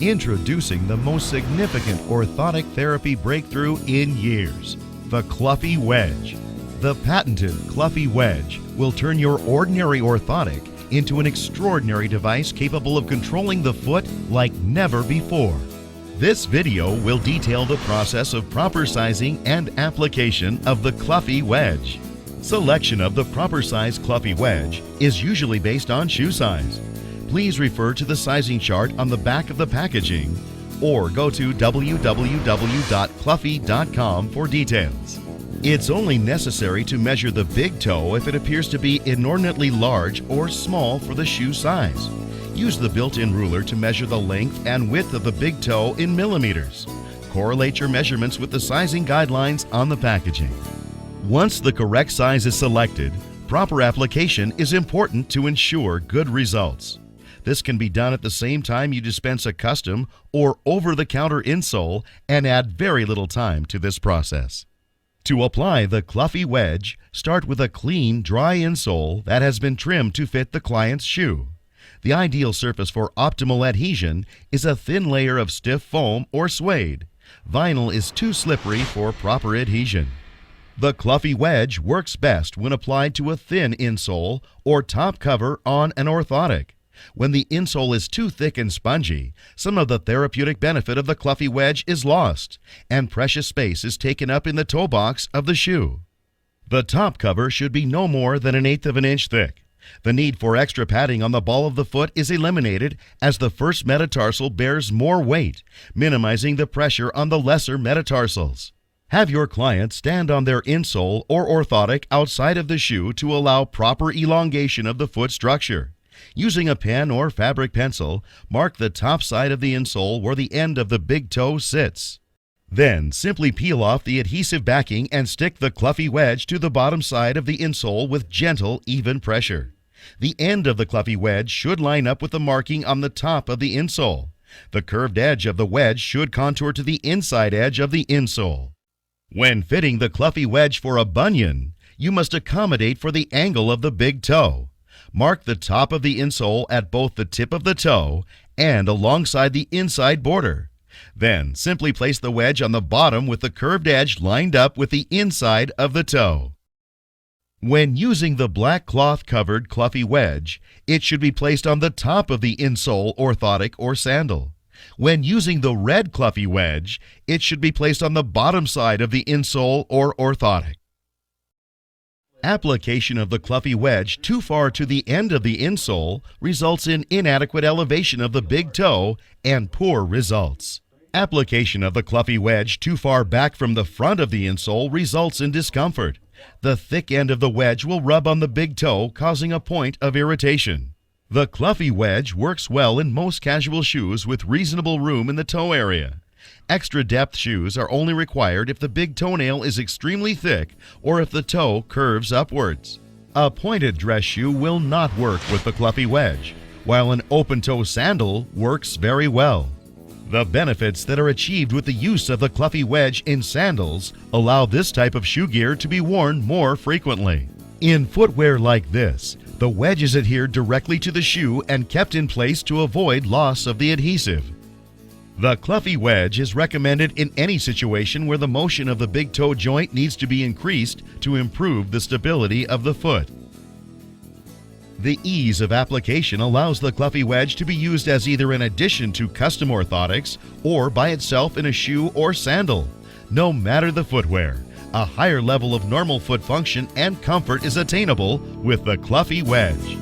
Introducing the most significant orthotic therapy breakthrough in years, the Cluffy Wedge. The patented Cluffy Wedge will turn your ordinary orthotic into an extraordinary device capable of controlling the foot like never before. This video will detail the process of proper sizing and application of the Cluffy Wedge. Selection of the proper size Cluffy Wedge is usually based on shoe size. Please refer to the sizing chart on the back of the packaging or go to www.cluffy.com for details. It's only necessary to measure the big toe if it appears to be inordinately large or small for the shoe size. Use the built-in ruler to measure the length and width of the big toe in millimeters. Correlate your measurements with the sizing guidelines on the packaging. Once the correct size is selected, proper application is important to ensure good results. This can be done at the same time you dispense a custom or over-the-counter insole and add very little time to this process. To apply the Cluffy Wedge, start with a clean, dry insole that has been trimmed to fit the client's shoe. The ideal surface for optimal adhesion is a thin layer of stiff foam or suede. Vinyl is too slippery for proper adhesion. The Cluffy Wedge works best when applied to a thin insole or top cover on an orthotic. When the insole is too thick and spongy, some of the therapeutic benefit of the Cluffy Wedge is lost, and precious space is taken up in the toe box of the shoe. The top cover should be no more than 1/8 of an inch thick. The need for extra padding on the ball of the foot is eliminated as the first metatarsal bears more weight, minimizing the pressure on the lesser metatarsals. Have your client stand on their insole or orthotic outside of the shoe to allow proper elongation of the foot structure. Using a pen or fabric pencil, mark the top side of the insole where the end of the big toe sits. Then simply peel off the adhesive backing and stick the Cluffy Wedge to the bottom side of the insole with gentle, even pressure. The end of the Cluffy Wedge should line up with the marking on the top of the insole. The curved edge of the wedge should contour to the inside edge of the insole. When fitting the Cluffy Wedge for a bunion, you must accommodate for the angle of the big toe. Mark the top of the insole at both the tip of the toe and alongside the inside border. Then simply place the wedge on the bottom with the curved edge lined up with the inside of the toe. When using the black cloth-covered Cluffy Wedge, it should be placed on the top of the insole, orthotic, or sandal. When using the red Cluffy Wedge, it should be placed on the bottom side of the insole or orthotic. Application of the Cluffy Wedge too far to the end of the insole results in inadequate elevation of the big toe and poor results. Application of the Cluffy Wedge too far back from the front of the insole results in discomfort. The thick end of the wedge will rub on the big toe, causing a point of irritation. The Cluffy Wedge works well in most casual shoes with reasonable room in the toe area. Extra depth shoes are only required if the big toenail is extremely thick or if the toe curves upwards. A pointed dress shoe will not work with the Cluffy Wedge, while an open-toe sandal works very well. The benefits that are achieved with the use of the Cluffy Wedge in sandals allow this type of shoe gear to be worn more frequently. In footwear like this, the wedge is adhered directly to the shoe and kept in place to avoid loss of the adhesive. The Cluffy Wedge is recommended in any situation where the motion of the big toe joint needs to be increased to improve the stability of the foot. The ease of application allows the Cluffy Wedge to be used as either in addition to custom orthotics or by itself in a shoe or sandal. No matter the footwear, a higher level of normal foot function and comfort is attainable with the Cluffy Wedge.